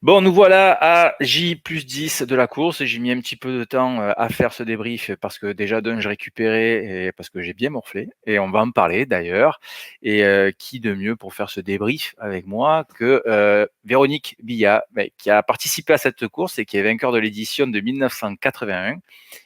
Bon, nous voilà à J+10 de la course. J'ai mis un petit peu de temps à faire ce débrief parce que déjà d'un, je récupérais et parce que j'ai bien morflé. Et on va en parler d'ailleurs. Et qui de mieux pour faire ce débrief avec moi que Véronique Billat, qui a participé à cette course et qui est vainqueur de l'édition de 1981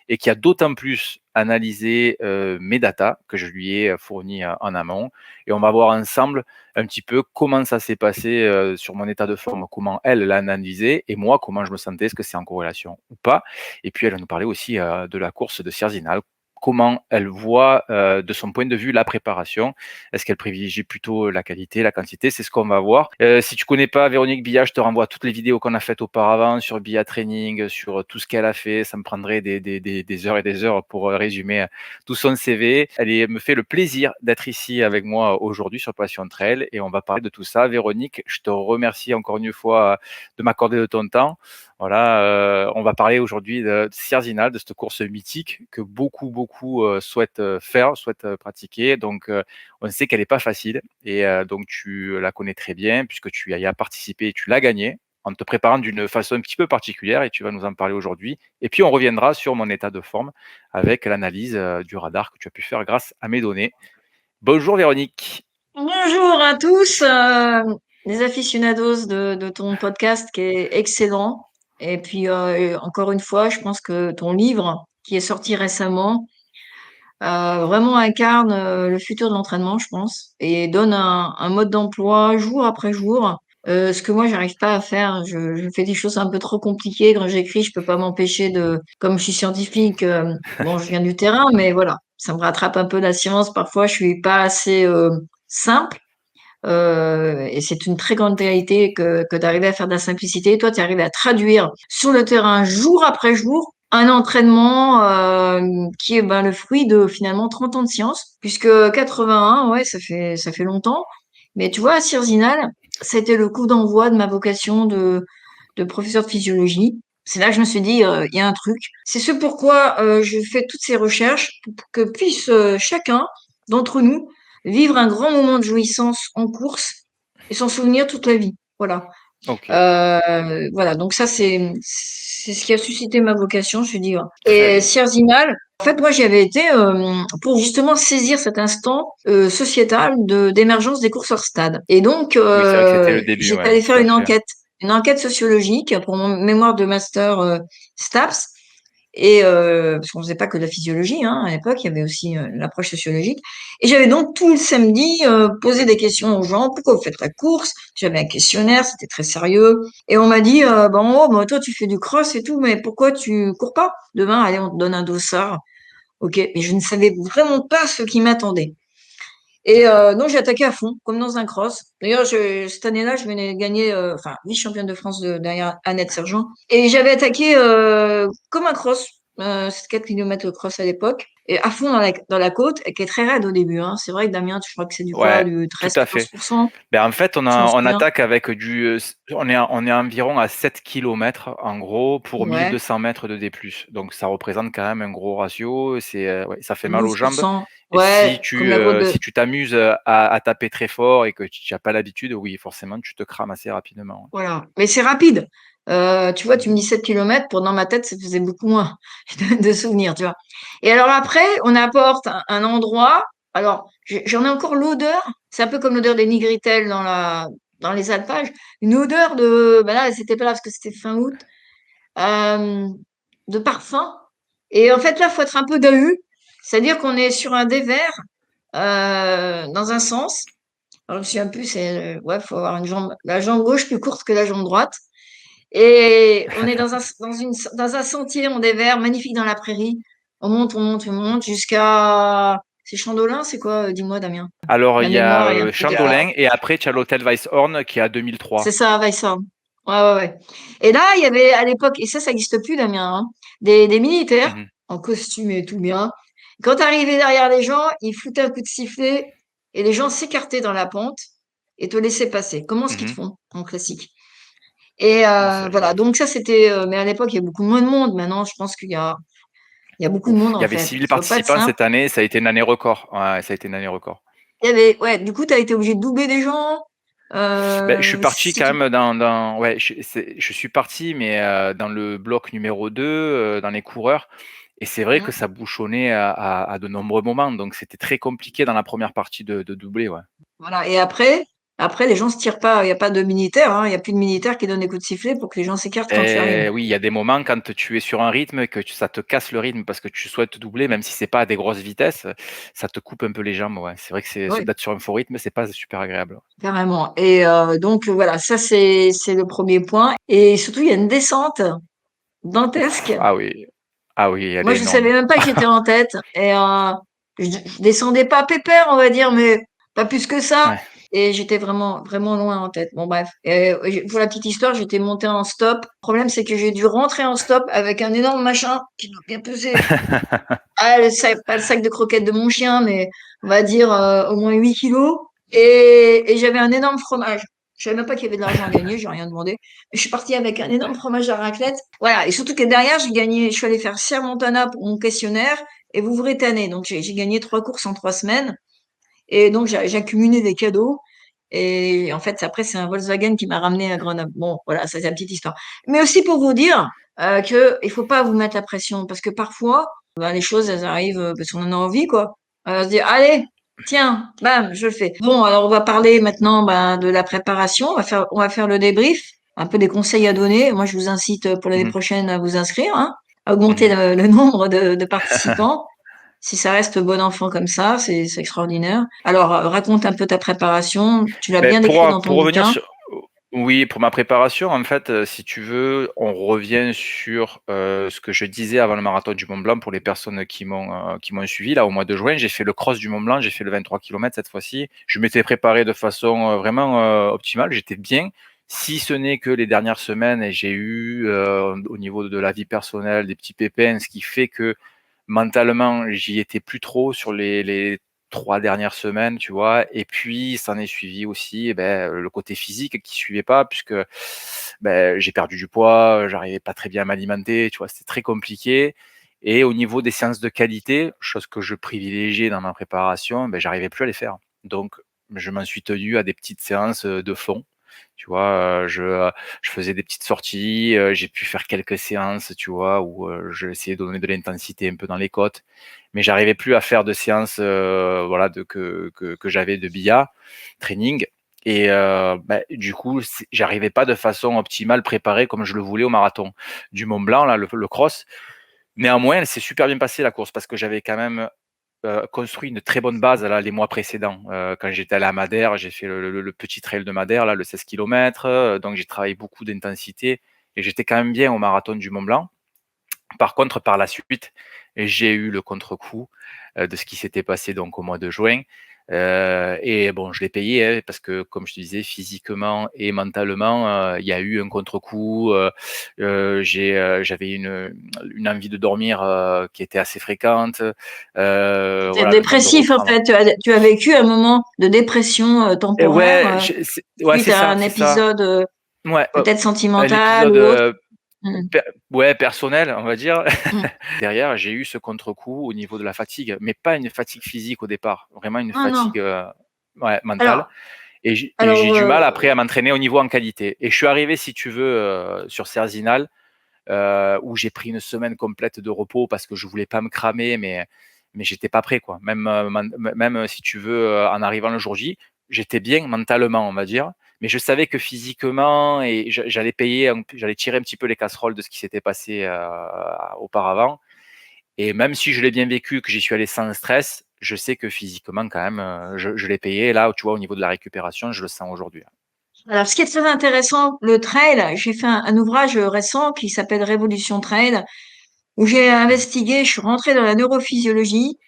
et qui a d'autant plus analysé mes datas que je lui ai fournis en amont. Et on va voir ensemble un petit peu comment ça s'est passé sur mon état de forme, comment elle l'a analysé et moi, comment je me sentais, est-ce que c'est en corrélation ou pas. Et puis, elle va nous parler aussi de la course de Sierzinal, comment elle voit de son point de vue la préparation. Est-ce qu'elle privilégie plutôt la qualité, la quantité? C'est ce qu'on va voir. Si tu connais pas Véronique Billat, je te renvoie à toutes les vidéos qu'on a faites auparavant sur Billat Training, sur tout ce qu'elle a fait. Ça me prendrait des heures et des heures pour résumer tout son CV. Me fait le plaisir d'être ici avec moi aujourd'hui sur Passion Trail et on va parler de tout ça. Véronique, je te remercie encore une fois de m'accorder de ton temps. Voilà, on va parler aujourd'hui de Sierzinal, de cette course mythique que beaucoup souhaitent faire, souhaitent pratiquer. Donc, on sait qu'elle n'est pas facile et donc tu la connais très bien puisque tu y as participé et tu l'as gagnée en te préparant d'une façon un petit peu particulière et tu vas nous en parler aujourd'hui. Et puis, on reviendra sur mon état de forme avec l'analyse du radar que tu as pu faire grâce à mes données. Bonjour Véronique. Bonjour à tous, les aficionados de ton podcast qui est excellent. Et puis, encore une fois, je pense que ton livre qui est sorti récemment vraiment incarne le futur de l'entraînement, je pense, et donne un mode d'emploi jour après jour. Ce que moi, j'arrive pas à faire. Je fais des choses un peu trop compliquées. Quand j'écris, je peux pas m'empêcher comme je suis scientifique, bon, je viens du terrain, mais voilà, ça me rattrape un peu la science. Parfois, je suis pas assez simple. Et c'est une très grande qualité que d'arriver à faire de la simplicité. Toi, tu arrives à traduire sur le terrain jour après jour un entraînement qui est le fruit de finalement 30 ans de science, puisque 81, ouais, ça fait longtemps. Mais tu vois, à Sierzinal, c'était le coup d'envoi de ma vocation de professeur de physiologie. C'est là que je me suis dit, il y a un truc. C'est ce pourquoi je fais toutes ces recherches, pour que puisse chacun d'entre nous vivre un grand moment de jouissance en course et s'en souvenir toute la vie. Voilà. Ok, Voilà. Donc ça, c'est ce qui a suscité ma vocation, je veux dire. très Et bien. Sierzinal, en fait, moi, j'y avais été pour justement saisir cet instant sociétal d'émergence des courses hors stade. Et donc, Oui, c'est vrai que c'était le début, j'étais ouais, allée faire tout à fait. une enquête sociologique pour mon mémoire de master STAPS. Parce qu'on faisait pas que de la physiologie, hein, à l'époque, il y avait aussi l'approche sociologique. Et j'avais donc tout le samedi posé des questions aux gens. Pourquoi vous faites la course? J'avais un questionnaire, c'était très sérieux. Et on m'a dit, toi, tu fais du cross et tout, mais pourquoi tu cours pas? Demain, allez, on te donne un dossard. Ok, mais je ne savais vraiment pas ce qui m'attendait. Et D'accord. donc, j'ai attaqué à fond, comme dans un cross. D'ailleurs, cette année-là, je venais de gagner, vice-championne de France derrière Annette Sergent. Et j'avais attaqué comme un cross, 4 km de cross à l'époque, et à fond dans la côte, et qui est très raide au début. Hein. C'est vrai que Damien, je crois que c'est du quoi, Ouais, du tout à fait. 13-14%, En fait, je me on souviens. attaque avec on est environ à 7 kilomètres en gros pour Ouais, 1200 mètres de D+. Donc ça représente quand même un gros ratio. Ouais, ça fait à mal aux jambes. 12%. Et Ouais, comme la côte de. si tu t'amuses à taper très fort et que tu n'as pas l'habitude, oui, forcément, tu te crames assez rapidement. Voilà. Mais c'est rapide. Tu vois, tu me Mhm. dis 7 km, pour dans ma tête, ça faisait beaucoup moins de souvenirs, tu vois. Et alors après, on apporte un endroit. Alors, j'en ai encore l'odeur. C'est un peu comme l'odeur des nigritelles dans les alpages. Une odeur là, c'était pas là parce que c'était fin août, euh, de parfum. Et en fait, là, faut être un peu dahu. C'est-à-dire qu'on est sur un dévers, dans un sens. Alors, je me souviens plus, ouais, faut avoir la jambe gauche plus courte que la jambe droite. Et on est dans un sentier, on dévers, magnifique dans la prairie. On monte jusqu'à. C'est Chandolin, c'est quoi? Dis-moi, Damien. Alors, La il y a mémoire est un peu gars. Chandolin et après, tu as l'hôtel Weisshorn qui est à 2003. C'est ça, Weissam. Ouais, ouais, ouais. Et là, il y avait à l'époque, et ça n'existe plus, Damien, hein, des militaires Mhm. en costume et tout bien. Quand tu arrivais derrière les gens, ils foutaient un coup de sifflet et les gens s'écartaient dans la pente et te laissaient passer. Comment ce qu'ils te Mhm. font en classique? Et voilà, donc ça c'était. Mais à l'époque, il y a beaucoup moins de monde. Maintenant, je pense il y a beaucoup de Ouf, monde il y en avait fait. 6000 Ça doit pas être participants simple. cette année, ça a été une année record. Ouais, ça a été une année record. Ouais, du coup, tu as été obligé de doubler des gens. Je suis parti Si quand tu... même ouais, je suis parti, mais dans le bloc numéro 2, dans les coureurs. Et c'est vrai que Mmh. ça bouchonnait à de nombreux moments. Donc c'était très compliqué dans la première partie de doubler, ouais. Voilà. Et après, les gens se tirent pas. Il n'y a pas de militaires, hein. Il n'y a plus de militaires qui donnent des coups de sifflet pour que les gens s'écartent quand tu arrives. Et oui, il y a des moments quand tu es sur un rythme que ça te casse le rythme parce que tu souhaites doubler, même si c'est pas à des grosses vitesses, ça te coupe un peu les jambes, ouais. C'est vrai que Oui, d'être sur un faux rythme, c'est pas super agréable. carrément. Et donc voilà, ça c'est le premier point. Et surtout, il y a une descente dantesque. Ouf, ah oui, ah oui, elle Moi, est je savais énorme. même pas que j'étais en tête. Et je descendais pas pépère, on va dire, mais pas plus que ça. Ouais. Et j'étais vraiment, vraiment loin en tête. Bon, bref. Et, pour la petite histoire, j'étais montée en stop. Le problème, c'est que j'ai dû rentrer en stop avec un énorme machin qui doit bien peser. Ah, pas le sac de croquettes de mon chien, mais on va dire au moins 8 kilos. Et j'avais un énorme fromage. Je savais même pas qu'il y avait de l'argent à gagner, j'ai rien demandé. Mais je suis partie avec un énorme fromage à raclette. Voilà. Et surtout que derrière, j'ai gagné, je suis allée faire Sierra Montana pour mon questionnaire et vous Tanner. Donc, j'ai gagné 3 courses en 3 semaines. Et donc, j'ai accumulé des cadeaux. Et en fait, après, c'est un Volkswagen qui m'a ramené à Grenoble. Bon, voilà, ça, c'est la petite histoire. Mais aussi pour vous dire que il faut pas vous mettre la pression parce que parfois, ben, les choses, elles arrivent parce qu'on en a envie, quoi. On se dit, allez, tiens, bam, je le fais. Bon, alors on va parler maintenant ben, de la préparation. On va faire le débrief, un peu des conseils à donner. Moi, je vous incite pour l'année Mmh. prochaine à vous inscrire, hein, à augmenter Mmh. le nombre de participants. Si ça reste bon enfant comme ça, c'est extraordinaire. Alors, raconte un peu ta préparation. Tu l'as Beh, bien décrit dans ton pour revenir bouquin. sur oui, pour ma préparation, en fait, si tu veux, on revient sur, ce que je disais avant le marathon du Mont Blanc pour les personnes qui m'ont suivi là au mois de juin. J'ai fait le cross du Mont Blanc, j'ai fait le 23 kilomètres cette fois-ci. Je m'étais préparé de façon, vraiment, optimale. J'étais bien, si ce n'est que les dernières semaines, j'ai eu, au niveau de la vie personnelle, des petits pépins, ce qui fait que mentalement, j'y étais plus trop sur les 3 dernières semaines, tu vois? Et puis, s'en est suivi aussi, le côté physique qui suivait pas puisque, j'ai perdu du poids, j'arrivais pas très bien à m'alimenter, tu vois? C'était très compliqué et au niveau des séances de qualité, chose que je privilégiais dans ma préparation, j'arrivais plus à les faire. Donc je m'en suis tenu à des petites séances, de fond, tu vois? Je faisais des petites sorties, j'ai pu faire quelques séances, tu vois? Où, je essayais de donner de l'intensité un peu dans les côtes, mais j'arrivais plus à faire de séances, voilà, que j'avais de BIA training et du coup, j'arrivais pas de façon optimale préparée comme je le voulais au marathon du Mont Blanc là, le cross. Néanmoins, elle s'est super bien passée la course parce que j'avais quand même, construit une très bonne base là, les mois précédents. Quand j'étais allé à Madère, j'ai fait le petit trail de Madère là, le 16 kilomètres, donc j'ai travaillé beaucoup d'intensité et j'étais quand même bien au marathon du Mont Blanc. Par contre, par la suite, j'ai eu le contre-coup, de ce qui s'était passé donc au mois de juin, et bon, je l'ai payé, hein, parce que comme je te disais, physiquement et mentalement, il y a eu un contre-coup, j'avais une envie de dormir, qui était assez fréquente, T'es voilà, le temps de dépressif, en reprendre fait. Tu as vécu un moment de dépression et temporaire ouais, ouais, suite à un c'est ça. épisode Ouais, peut-être un sentimental épisode, ou autre. Mm. Per ouais, personnel, on va dire. Mm. Derrière, j'ai eu ce contre-coup au niveau de la fatigue, mais pas une fatigue physique au départ, vraiment une Ah non. fatigue, ouais, mentale Alors, et j'ai alors du mal après à m'entraîner au niveau en qualité et je suis arrivé, si tu veux, sur Cerzinal, où j'ai pris une semaine complète de repos parce que je voulais pas me cramer, mais j'étais pas prêt, quoi. Même, si tu veux, en arrivant le jour J, j'étais bien mentalement, on va dire, mais je savais que physiquement et j'allais tirer un petit peu les casseroles de ce qui s'était passé, auparavant et même si je l'ai bien vécu, que j'y suis allé sans stress, je sais que physiquement quand même, je l'ai payé et là, tu vois, au niveau de la récupération, je le sens aujourd'hui. Alors, ce qui est très intéressant, le trail, j'ai fait un ouvrage récent qui s'appelle Révolution Trail, où j'ai Mmh. investigué, je suis rentrée dans la neurophysiologie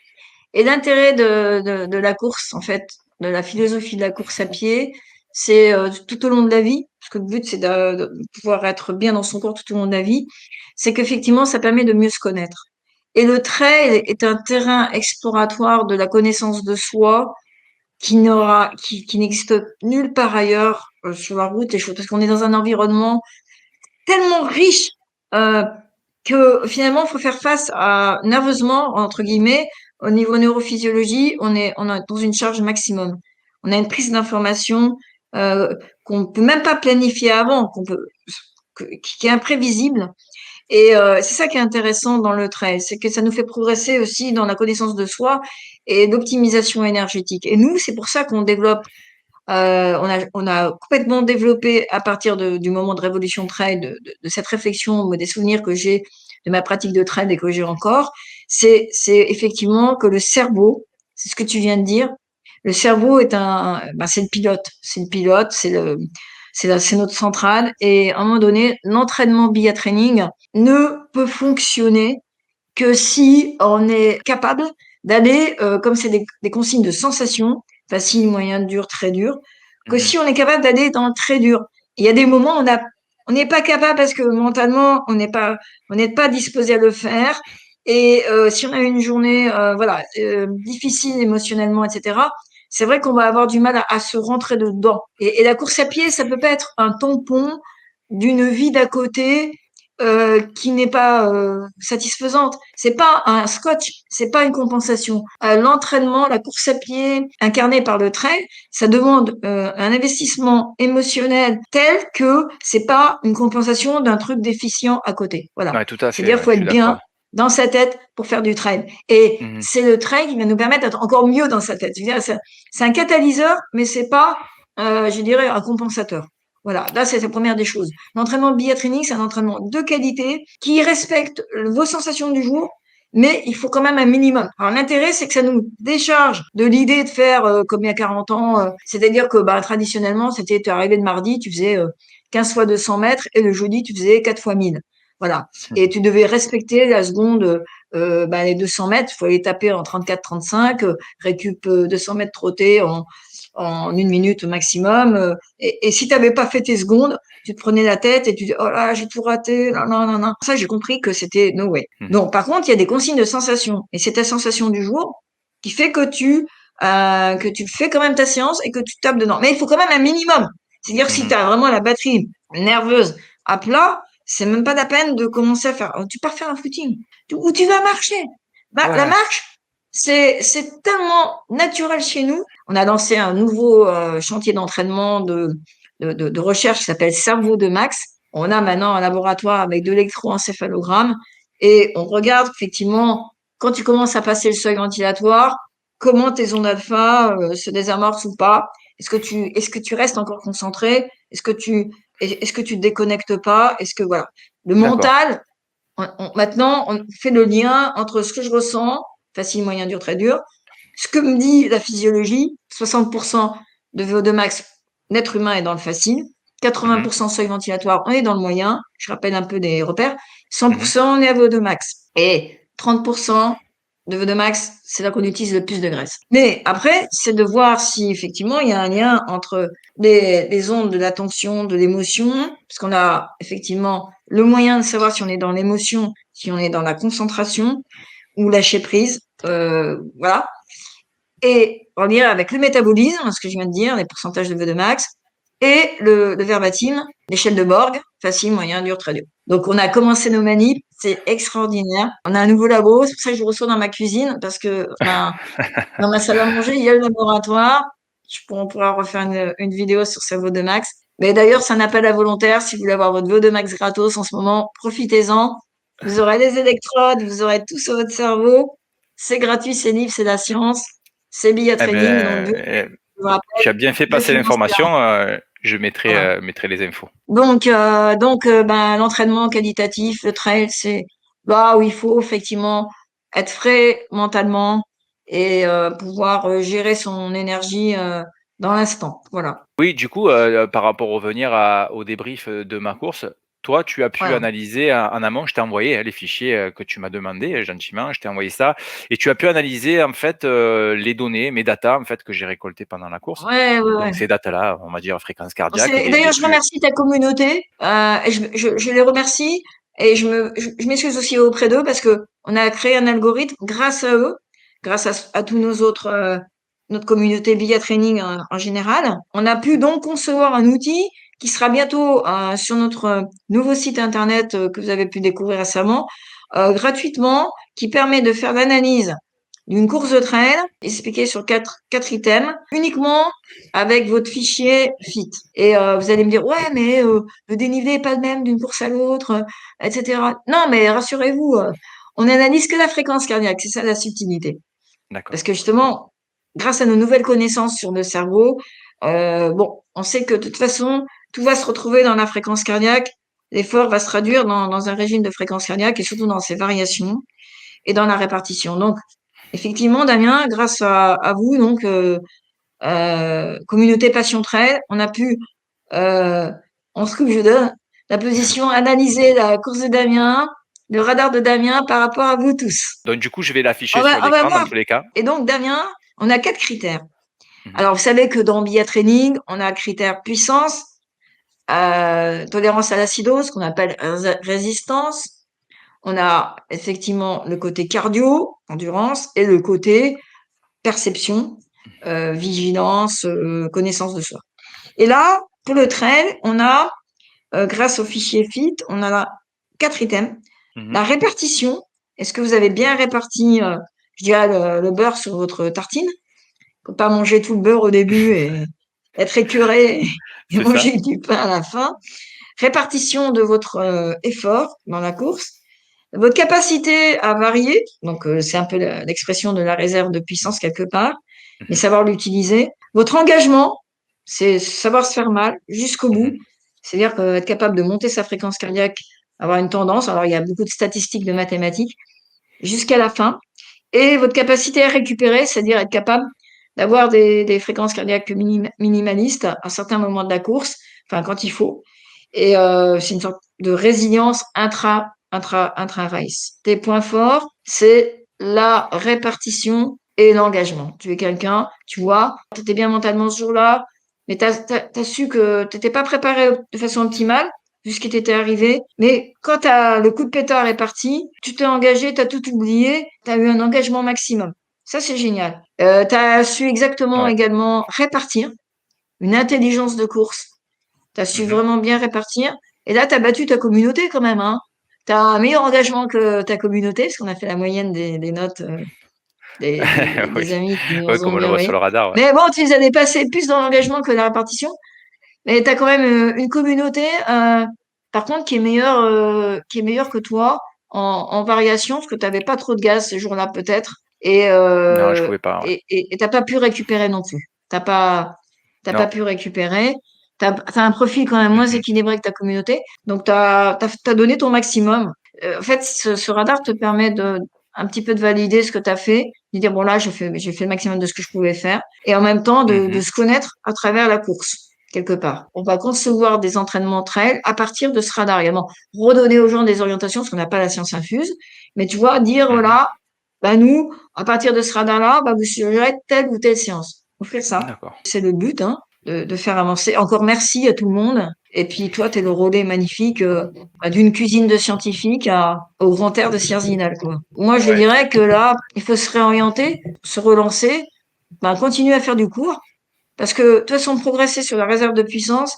et l'intérêt de la course, en fait, de la philosophie de la course à pied, c'est tout au long de la vie, parce que le but, c'est de pouvoir être bien dans son corps tout au long de la vie, c'est qu'effectivement, ça permet de mieux se connaître. Et le trail est un terrain exploratoire de la connaissance de soi qui n'existe nulle part ailleurs sur la route, parce qu'on est dans un environnement tellement riche euh, que finalement, il faut faire face à nerveusement, entre guillemets, au niveau neurophysiologie, on est dans une charge maximum. On a une prise d'information qu'on peut même pas planifier avant, qui est imprévisible. Et c'est ça qui est intéressant dans le trail, c'est que ça nous fait progresser aussi dans la connaissance de soi et l'optimisation énergétique. Et nous, c'est pour ça qu'on développe, on a complètement développé à partir du moment de Révolution Trail, de cette réflexion, des souvenirs que j'ai de ma pratique de trail et que j'ai encore, c'est effectivement que le cerveau, c'est ce que tu viens de dire, le cerveau est c'est le pilote, c'est notre centrale. Et à un moment donné, l'entraînement biatraining ne peut fonctionner que si on est capable d'aller, comme c'est des consignes de sensation, facile, moyen, dur, très dur, que Mmh. si on est capable d'aller dans le très dur. Il y a des moments où on n'est pas capable parce que mentalement, on n'est pas disposé à le faire. Et si on a une journée, difficile émotionnellement, etc., c'est vrai qu'on va avoir du mal à se rentrer dedans. Et la course à pied, ça peut pas être un tampon d'une vie d'à côté qui n'est pas satisfaisante. C'est pas un scotch, c'est pas une compensation. L'entraînement, la course à pied incarnée par le trail, ça demande un investissement émotionnel tel que c'est pas une compensation d'un truc déficient à côté. Voilà. Ouais, tout à fait, C'est-à-dire ouais, faut je suis être bien d'accord. dans sa tête pour faire du trail. Et Mmh. c'est le trail qui va nous permettre d'être encore mieux dans sa tête. Je veux dire, c'est un catalyseur, mais c'est pas, je dirais, un compensateur. Voilà, là c'est la première des choses. L'entraînement biatraining, c'est un entraînement de qualité qui respecte vos sensations du jour, mais il faut quand même un minimum. Alors l'intérêt, c'est que ça nous décharge de l'idée de faire comme il y a 40 ans, c'est-à-dire que traditionnellement, c'était tu arrivé le mardi, tu faisais 15 fois 200 mètres et le jeudi, tu faisais 4 fois 1000. Voilà. Et tu devais respecter la seconde, les 200 mètres, il faut les taper en 34-35, récup 200 mètres trottés en 1 minute au maximum. Et si tu n'avais pas fait tes secondes, tu te prenais la tête et tu dis, oh là, j'ai tout raté, non, non, non, non. Ça, j'ai compris que c'était no way. Mmh. Donc, par contre, il y a des consignes de sensation. Et c'est ta sensation du jour qui fait que tu fais quand même ta séance et que tu tapes dedans. Mais il faut quand même un minimum. C'est-à-dire que si Mmh. tu as vraiment la batterie nerveuse à plat, c'est même pas la peine de commencer à faire. Tu pars faire un footing ou tu vas marcher. La Ouais. marche, c'est tellement naturel chez nous. On a lancé un nouveau chantier d'entraînement de recherche qui s'appelle Cerveau de Max. On a maintenant un laboratoire avec de l'électroencéphalogramme et on regarde effectivement quand tu commences à passer le seuil ventilatoire, comment tes ondes alpha se désamorcent ou pas. Est-ce que tu restes encore concentré? Est-ce que tu te déconnectes pas? Est-ce que voilà. Le D'accord. mental, maintenant, on fait le lien entre ce que je ressens, facile, moyen, dur, très dur, ce que me dit la physiologie, 60% de VO2 max, l'être humain est dans le facile, Mmh. 80% seuil ventilatoire, on est dans le moyen, je rappelle un peu des repères, Mmh. 100% on est à VO2 max, et 30% de VO2 max, c'est là qu'on utilise le plus de graisse. Mais après, c'est de voir si effectivement il y a un lien entre les ondes de l'attention, de l'émotion, parce qu'on a effectivement le moyen de savoir si on est dans l'émotion, si on est dans la concentration ou lâcher prise, voilà. Et en lien avec le métabolisme, ce que je viens de dire, les pourcentages de VO2 max, et le verbatim, l'échelle de Borg, facile, moyen, dur, très dur. Donc, on a commencé nos manips, c'est extraordinaire. On a un nouveau labo, c'est pour ça que je reçois dans ma cuisine, parce que dans ma salle à manger, il y a le laboratoire. On pourra refaire une vidéo sur ce VO2 max. Mais d'ailleurs, c'est un appel à volontaire. Si vous voulez avoir votre VO2 max gratos en ce moment, profitez-en. Vous aurez les électrodes, vous aurez tout sur votre cerveau. C'est gratuit, c'est libre, c'est la science. C'est Bia Eh Training. Donc, ben, je vous rappelle, tu as bien fait je passer finance bien. l'information, je Voilà. mettrai les infos. L'entraînement qualitatif, le trail, c'est là où il faut effectivement être frais mentalement et pouvoir gérer son énergie dans l'instant. Voilà. Oui, du coup, par rapport au débrief, de ma course, toi, tu as pu Voilà. analyser en amont, je t'ai envoyé, hein, les fichiers, que tu m'as demandé, gentiment, je t'ai envoyé ça et tu as pu analyser, en fait, les données, mes datas, en fait, que j'ai récoltées pendant la course. Ouais, ouais, ouais. Donc ces datas-là, on va dire fréquence cardiaque, ben, j'ai D'ailleurs, je pu remercie ta communauté et je les remercie et je m'excuse aussi auprès d'eux parce que on a créé un algorithme grâce à eux, grâce à tous nos autres, notre communauté Via Training en général. On a pu donc concevoir un outil qui sera bientôt sur notre nouveau site internet que vous avez pu découvrir récemment, gratuitement, qui permet de faire l'analyse d'une course de trail, expliqué sur quatre items, uniquement avec votre fichier FIT. Et vous allez me dire, ouais, mais le dénivelé est pas le même d'une course à l'autre, etc. Non, mais rassurez-vous, on analyse que la fréquence cardiaque, c'est ça la subtilité. D'accord. Parce que justement, grâce à nos nouvelles connaissances sur le cerveau, on sait que de toute façon, tout va se retrouver dans la fréquence cardiaque. L'effort va se traduire dans un régime de fréquence cardiaque et surtout dans ses variations et dans la répartition. Donc, effectivement, Damien, grâce à vous, donc, communauté Passion Trail, on a pu, en ce que je donne, la position, analyser la course de Damien, le radar de Damien par rapport à vous tous. Donc du coup, je vais l'afficher On va, sur on va l'écran dans voir. tous les cas. Et donc, Damien, on a 4 critères. Mmh. Alors, vous savez que dans BIA Training, on a critère puissance, tolérance à l'acidose, qu'on appelle résistance. On a effectivement le côté cardio, endurance, et le côté perception, vigilance, connaissance de soi. Et là, pour le trail, on a, grâce au fichier FIT, on a là 4 items. Mmh. La répartition, est-ce que vous avez bien réparti, je dirais, le beurre sur votre tartine? Faut pas manger tout le beurre au début et être écœuré et C'est ça. manger du pain à la fin. Répartition de votre effort dans la course. Votre capacité à varier, donc c'est un peu l'expression de la réserve de puissance quelque part, mais Mmh. savoir l'utiliser. Votre engagement, c'est savoir se faire mal jusqu'au Mmh. bout, c'est-à-dire être capable de monter sa fréquence cardiaque, avoir une tendance. Alors il y a beaucoup de statistiques, de mathématiques, jusqu'à la fin. Et votre capacité à récupérer, c'est-à-dire être capable d'avoir des fréquences cardiaques minimalistes à certains moments de la course, enfin quand il faut. Et c'est une sorte de résilience intra-race. Tes points forts, c'est la répartition et l'engagement. Tu es quelqu'un, tu vois, tu étais bien mentalement ce jour-là, mais tu as su que tu n'étais pas préparé de façon optimale, vu ce qui t'était arrivé. Mais quand le coup de pétard est parti, tu t'es engagé, tu as tout oublié, tu as eu un engagement maximum. Ça, c'est génial. Tu as su exactement Ouais. également répartir, une intelligence de course. Tu as su Mmh. vraiment bien répartir. Et là, tu as battu ta communauté quand même. Hein. Tu as un meilleur engagement que ta communauté, parce qu'on a fait la moyenne des notes Oui. des amis qui Ouais, nous comme ont on le bien voit sur envoyé. le radar, ouais. Mais bon, tu les as dépassés plus dans l'engagement que la répartition. Mais tu as quand même une communauté, par contre, qui est meilleure que toi en variation, parce que tu n'avais pas trop de gaz ces jours-là, peut-être. Et Non, je pouvais pas, ouais. t'as pas pu récupérer non plus. T'as pas Non. pu récupérer. T'as un profil quand même moins Mmh. équilibré que ta communauté. Donc, t'as donné ton maximum. En fait, ce radar te permet un petit peu de valider ce que tu as fait, de dire, bon, là, j'ai fait le maximum de ce que je pouvais faire. Et en même temps, de Mmh. se connaître à travers la course quelque part. On va concevoir des entraînements trail à partir de ce radar également. Redonner aux gens des orientations, parce qu'on n'a pas la science infuse. Mais tu vois, dire, Mmh. voilà, bah nous, à partir de ce radar-là, bah vous suggérez telle ou telle séance. Offrir ça. D'accord. C'est le but, hein, de faire avancer. Encore merci à tout le monde. Et puis toi, tu es le relais magnifique d'une cuisine de scientifique au grand air de Sierzinal, quoi. Moi, je Ouais. dirais que là, il faut se réorienter, se relancer, bah, continuer à faire du cours. Parce que de toute façon, progresser sur la réserve de puissance,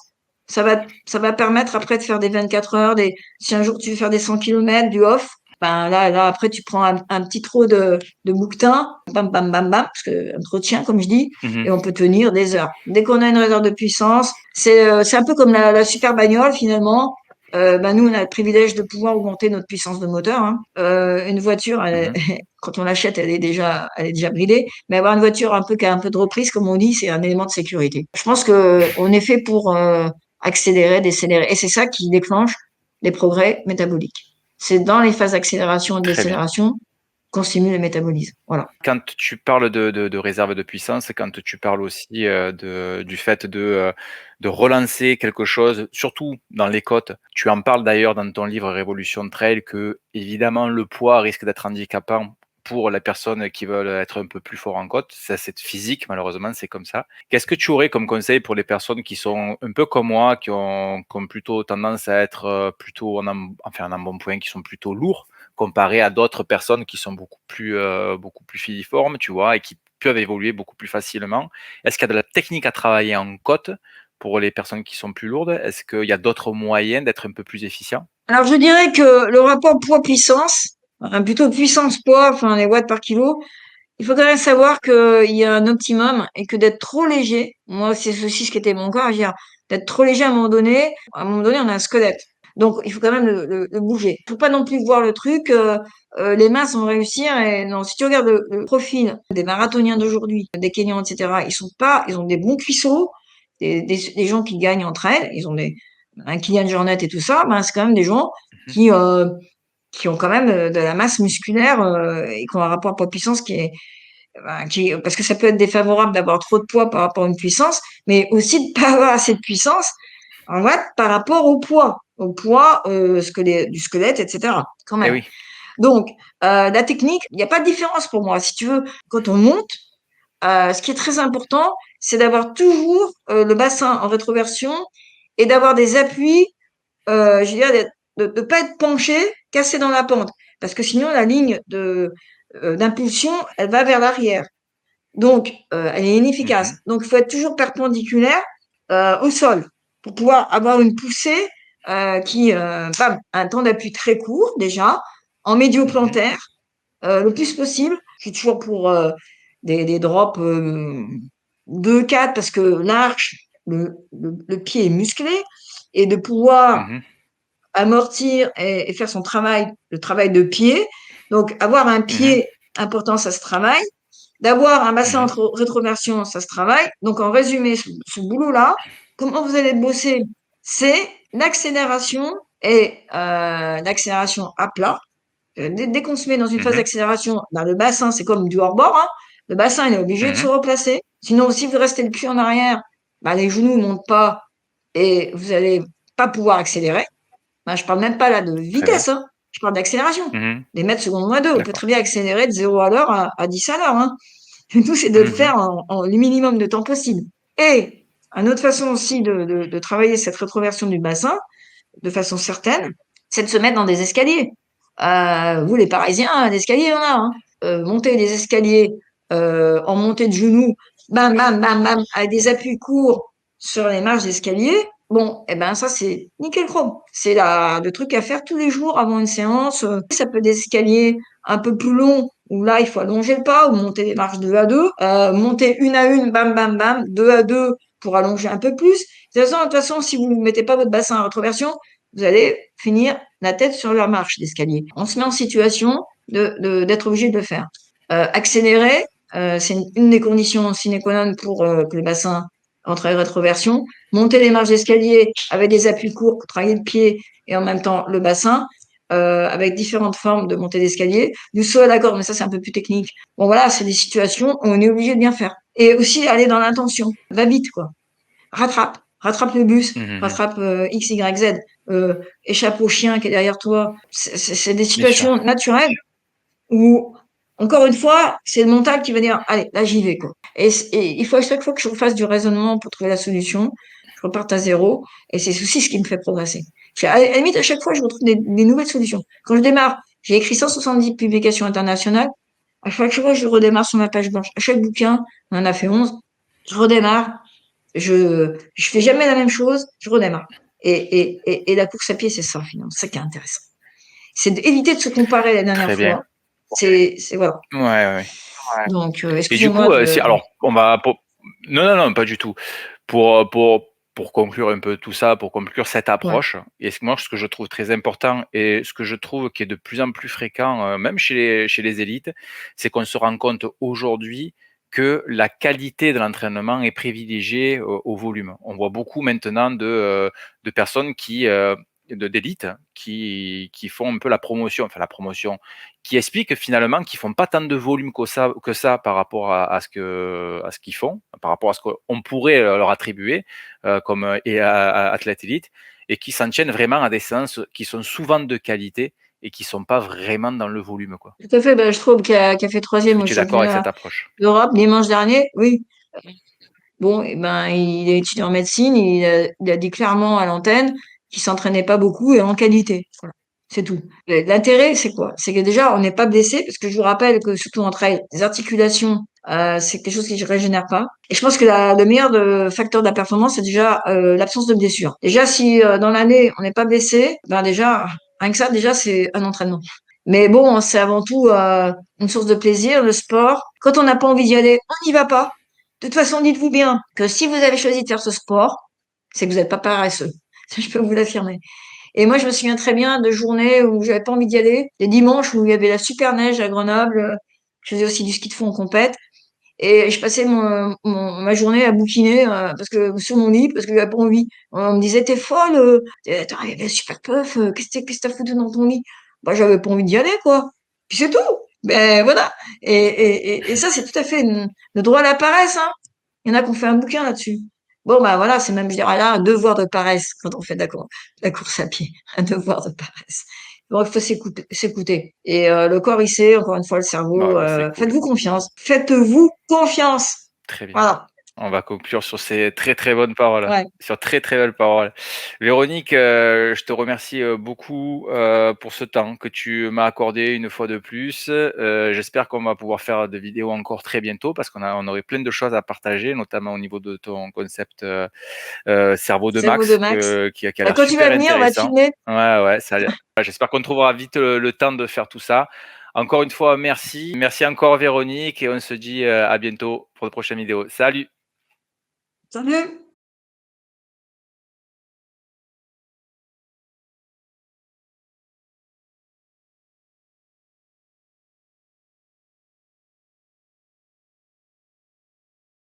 ça va permettre après de faire des 24 heures, si un jour tu veux faire des 100 km, du off, ben là, après, tu prends un petit trot de bouquetin, bam, bam, bam, bam, parce que un trot de chien, comme je dis, Mmh. et on peut tenir des heures. Dès qu'on a une réserve de puissance, c'est un peu comme la super bagnole, finalement. Ben nous, on a le privilège de pouvoir augmenter notre puissance de moteur. Hein. Une voiture, Mmh. quand on l'achète, elle est déjà bridée. Mais avoir une voiture un peu qui a un peu de reprise, comme on dit, c'est un élément de sécurité. Je pense que on est fait pour accélérer, décélérer, et c'est ça qui déclenche les progrès métaboliques. C'est dans les phases d'accélération et de Très bien. décélération qu'on stimule le métabolisme. Voilà. Quand tu parles de réserve de puissance, quand tu parles aussi, du fait de relancer quelque chose, surtout dans les côtes, tu en parles d'ailleurs dans ton livre Révolution Trail que évidemment le poids risque d'être handicapant pour les personnes qui veulent être un peu plus fort en côte. Ça, c'est physique malheureusement, c'est comme ça. Qu'est-ce que tu aurais comme conseil pour les personnes qui sont un peu comme moi, qui ont plutôt tendance à être, plutôt en embonpoint, qui sont plutôt lourds? Comparé à d'autres personnes qui sont beaucoup plus filiformes, tu vois? Et qui peuvent évoluer beaucoup plus facilement. Est-ce qu'il y a de la technique à travailler en côte pour les personnes qui sont plus lourdes? Est-ce qu'il y a d'autres moyens d'être un peu plus efficient? Alors, je dirais que le rapport poids-puissance, plutôt puissance-poids, enfin les watts par kilo, il faut quand même savoir qu'il y a un optimum et que d'être trop léger, moi, c'est aussi ce qui était mon cas, je veux dire, d'être trop léger à un moment donné, on a un squelette. Donc, il faut quand même le bouger. Il faut pas non plus voir le truc, les masses vont réussir et non, si tu regardes le profil des marathoniens d'aujourd'hui, des Kenyans, etc., ils ont des bons cuissots, des gens qui gagnent entre elles, ils ont un Kylian Jornet et tout ça, ben, c'est quand même des gens Mmh. qui, euh, qui ont quand même de la masse musculaire et qui ont un rapport poids-puissance parce que ça peut être défavorable d'avoir trop de poids par rapport à une puissance, mais aussi de pas avoir assez de puissance en fait par rapport au poids du squelette, etc. Quand Eh même. oui. Donc la technique, il n'y a pas de différence pour moi. Si tu veux, quand on monte, ce qui est très important, c'est d'avoir toujours le bassin en rétroversion et d'avoir des appuis je veux dire, de pas être penché, cassé dans la pente, parce que sinon la ligne d'impulsion, elle va vers l'arrière. Donc, elle est inefficace. Mmh. Donc, il faut être toujours perpendiculaire au sol pour pouvoir avoir une poussée bam, un temps d'appui très court déjà, en Mmh. médio-plantaire, le plus possible. Je suis toujours pour des drops 2-4 parce que l'arche, le pied est musclé et de pouvoir Mmh. amortir et faire son travail, le travail de pied. Donc, avoir un Mmh. pied important, ça se travaille. D'avoir un bassin Mmh. entre rétroversion, ça se travaille. Donc, en résumé, ce boulot-là, comment vous allez le bosser? C'est l'accélération et l'accélération à plat. Dès qu'on se met dans une phase Mmh. d'accélération, ben, le bassin, c'est comme du hors-bord, hein. Le bassin, il est obligé de se Mmh. replacer. Sinon, si vous restez le cul en arrière, ben, les genoux ne montent pas et vous allez pas pouvoir accélérer. Ben, je parle même pas là de Très bien. vitesse, hein. Je parle d'accélération. Mmh. Des mètres secondes moins 2. On peut très D'accord. bien accélérer de 0 à l'heure à 10 à l'heure, hein. Le tout, c'est de le Mmh. faire en le minimum de temps possible. Et une autre façon aussi de travailler cette rétroversion du bassin, de façon certaine, c'est de se mettre dans des escaliers. Vous, les Parisiens, l'escalier, il y en a, hein. Monter des escaliers en montée de genoux, bam, bam, bam, bam, avec des appuis courts sur les marches d'escalier. Bon, eh ben ça c'est nickel chrome. C'est le truc à faire tous les jours avant une séance. Ça peut être des escaliers un peu plus longs où là il faut allonger le pas ou monter des marches 2 à 2. Monter une à une, bam, bam, bam, 2 à 2 pour allonger un peu plus. De toute façon, si vous ne mettez pas votre bassin en rétroversion, vous allez finir la tête sur la marche d'escalier. On se met en situation d'être obligé de le faire. Accélérer, c'est une des conditions sine qua non pour que le bassin entre en rétroversion. Monter les marches d'escalier avec des appuis courts pour travailler le pied et en même temps le bassin, avec différentes formes de montée d'escalier. Du saut à la corde, mais ça c'est un peu plus technique. Bon voilà, c'est des situations où on est obligé de bien faire. Et aussi aller dans l'intention. Va vite, quoi. Rattrape le bus, Mmh. rattrape X, Y, Z, échappe au chien qui est derrière toi. C'est des Bien sûr. situations naturelles où, encore une fois, c'est le mental qui va dire, allez, là j'y vais, quoi. Et il faut à chaque fois que je refasse du raisonnement pour trouver la solution, je reparte à zéro, et c'est aussi ce qui me fait progresser. À la limite, à chaque fois, je retrouve des nouvelles solutions. Quand je démarre, j'ai écrit 170 publications internationales. À chaque fois, je redémarre sur ma page blanche. À chaque bouquin, on en a fait 11. Je redémarre, je fais jamais la même chose, je redémarre. Et la course à pied, c'est ça, finalement. C'est ça qui est intéressant. C'est d'éviter de se comparer à la dernière Très bien. fois. Voilà. Ouais, ouais, ouais. Donc, Et du excusez-moi coup, de. si alors on va pour non, non, non, pas du tout. Pour conclure un peu tout ça, pour conclure cette Ouais. approche et moi, ce que je trouve très important et ce que je trouve qui est de plus en plus fréquent, même chez les élites, c'est qu'on se rend compte aujourd'hui que la qualité de l'entraînement est privilégiée au volume. On voit beaucoup maintenant de personnes d'élite qui font un peu la promotion, enfin la promotion, qui expliquent finalement qu'ils font pas tant de volume que ça par rapport à ce qu'ils font, par rapport à ce qu'on pourrait, leur attribuer, comme, athlète élite et qui s'en tiennent vraiment à des séances qui sont souvent de qualité et qui sont pas vraiment dans le volume, quoi. Tout à fait. Ben, je trouve qui a fait Est-ce troisième que au tu es d'accord avec championnat cette approche? d'Europe dimanche dernier. Oui. Bon, eh ben, il est étudiant en médecine. Il a dit clairement à l'antenne qu'il s'entraînait pas beaucoup et en qualité. Voilà. C'est tout. L'intérêt, c'est quoi? C'est que déjà, on n'est pas blessé, parce que je vous rappelle que surtout en trail, les articulations, c'est quelque chose qui ne régénère pas. Et je pense que le meilleur facteur de la performance, c'est déjà l'absence de blessure. Déjà, si dans l'année, on n'est pas blessé, ben déjà, rien que ça, déjà, c'est un entraînement. Mais bon, c'est avant tout une source de plaisir, le sport. Quand on n'a pas envie d'y aller, on n'y va pas. De toute façon, dites-vous bien que si vous avez choisi de faire ce sport, c'est que vous n'êtes pas paresseux. Ça, je peux vous l'affirmer. Et moi, je me souviens très bien de journées où j'avais pas envie d'y aller, des dimanches où il y avait la super neige à Grenoble. Je faisais aussi du ski de fond en compète. Et je passais ma journée à bouquiner parce que sur mon lit parce que j'avais pas envie. On me disait t'es folle, attends, il y avait la super puff, qu'est-ce que t'as foutu dans ton lit? Bah j'avais pas envie d'y aller quoi. Puis c'est tout. Ben voilà. Et ça c'est tout à fait le droit à la paresse. Hein. Il y en a qui ont fait un bouquin là-dessus. Bon bah voilà, c'est même je dirais là un devoir de paresse quand on fait de la course à pied, un devoir de paresse. Bon, il faut s'écouter. Et le corps, il sait, encore une fois, le Ouais, cerveau. bah, c'est cool. Faites-vous confiance. Faites-vous confiance. Très bien. Voilà. On va conclure sur ces très, très bonnes paroles, Ouais. sur très, très belles paroles. Véronique, je te remercie, beaucoup, pour ce temps que tu m'as accordé une fois de plus. J'espère qu'on va pouvoir faire de vidéos encore très bientôt parce on aurait plein de choses à partager, notamment au niveau de ton concept, cerveau de Cerveau de Max, Max. qui a Bah, l'air quand tu vas super venir, on va te intéressant. filmer. Ouais, ouais, ça a l'air ouais, j'espère qu'on trouvera vite, le temps de faire tout ça. Encore une fois, merci. Merci encore Véronique et on se dit, à bientôt pour de prochaines vidéos. Salut! Salut!